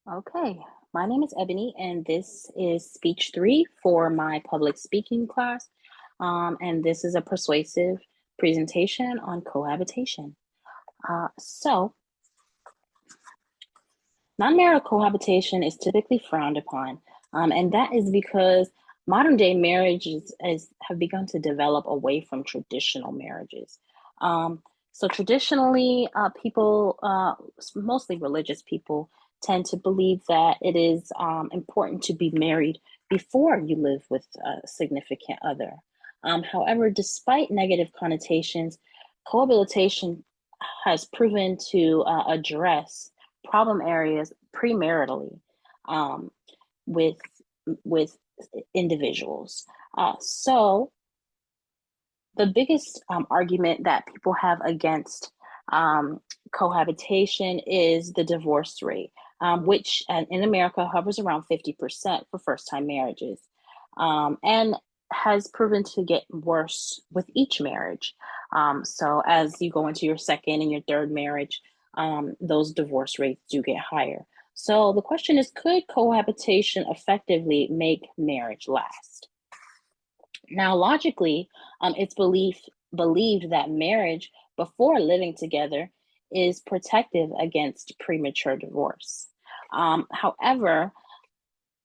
Okay, my name is Ebony, and this is speech three for my public speaking class. And this is a persuasive presentation on cohabitation. So, non-marital cohabitation is typically frowned upon, and that is because modern day marriages have begun to develop away from traditional marriages. So traditionally, people, mostly religious people, tend to believe that it is important to be married before you live with a significant other. However, despite negative connotations, cohabitation has proven to address problem areas premaritally um, with with individuals. So the biggest argument that people have against cohabitation is the divorce rate, which in America hovers around 50% for first-time marriages, and has proven to get worse with each marriage. So as you go into your second and your third marriage, those divorce rates do get higher. So the question is, could cohabitation effectively make marriage last? Now, logically, it's believed that marriage before living together is protective against premature divorce. However,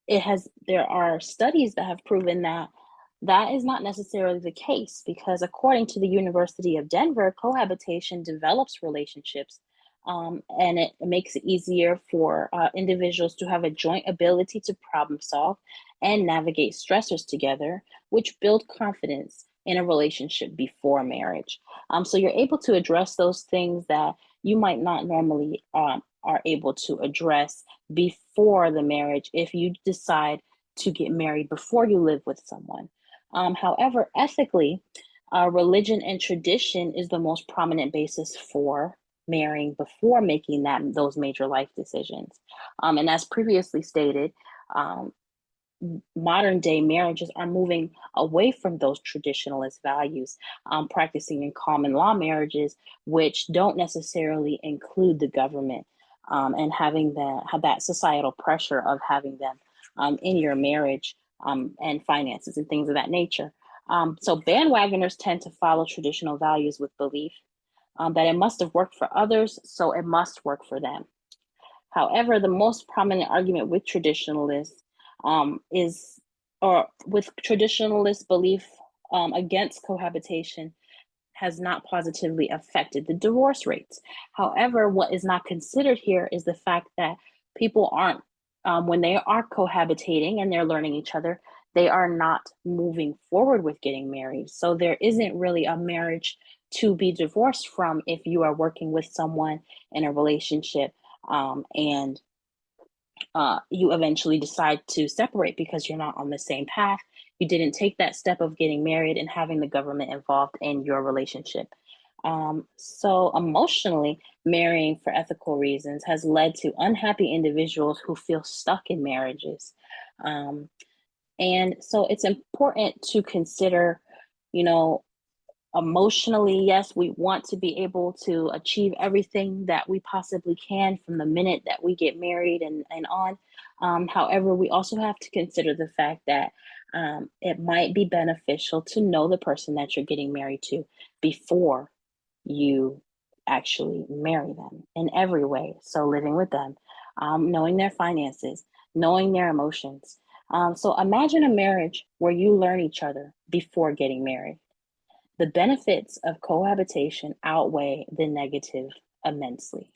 there are studies that have proven that that is not necessarily the case because according to the University of Denver, cohabitation develops relationships, and it makes it easier for individuals to have a joint ability to problem solve and navigate stressors together, which build confidence in a relationship before marriage. So you're able to address those things that you might not normally are able to address before the marriage if you decide to get married before you live with someone. However, ethically, religion and tradition is the most prominent basis for marrying before making those major life decisions. And as previously stated, um, modern day marriages are moving away from those traditionalist values, practicing in common law marriages, which don't necessarily include the government and having that societal pressure of having them in your marriage and finances and things of that nature. So bandwagoners tend to follow traditional values with belief that it must have worked for others, so it must work for them. However, the most prominent argument with traditionalists is, or with traditionalist belief against cohabitation, has not positively affected the divorce rates. However, what is not considered here is the fact that people aren't, when they are cohabitating and they're learning each other, they are not moving forward with getting married. So there isn't really a marriage to be divorced from if you are working with someone in a relationship and you eventually decide to separate because you're not on the same path. You didn't take that step of getting married and having the government involved in your relationship. So, emotionally, marrying for ethical reasons has led to unhappy individuals who feel stuck in marriages. Um, and so, it's important to consider, you know, emotionally, yes, we want to be able to achieve everything that we possibly can from the minute that we get married and on. However, we also have to consider the fact that it might be beneficial to know the person that you're getting married to before you actually marry them in every way. So, living with them, knowing their finances, knowing their emotions. So, imagine a marriage where you learn each other before getting married. The benefits of cohabitation outweigh the negative immensely.